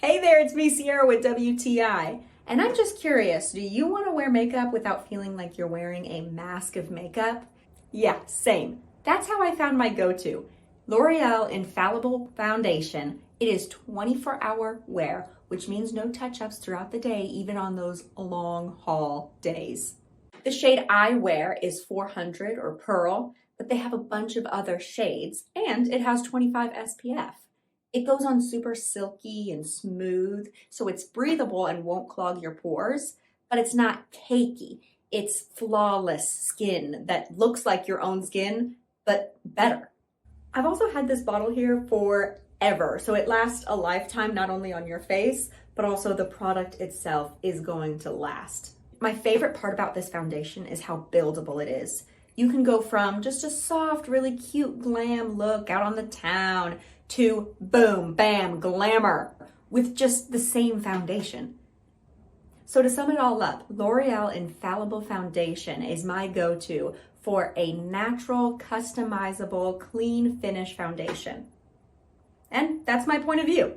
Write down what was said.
Hey there, it's me, Sierra with WTI. And I'm just curious, do you want to wear makeup without feeling like you're wearing a mask of makeup? Yeah, same. That's how I found my go-to. L'Oreal Infallible Foundation. It is 24-hour wear, which means no touch-ups throughout the day, even on those long haul days. The shade I wear is 400 or Pearl, but they have a bunch of other shades, and it has 25 SPF. It goes on super silky and smooth, so it's breathable and won't clog your pores, but it's not cakey. It's flawless skin that looks like your own skin, but better. I've also had this bottle here forever, so it lasts a lifetime, not only on your face, but also the product itself is going to last. My favorite part about this foundation is how buildable it is. You can go from just a soft, really cute glam look out on the town to boom, bam, glamour with just the same foundation. So to sum it all up, L'Oreal Infallible Foundation is my go-to for a natural, customizable, clean finish foundation. And that's my point of view.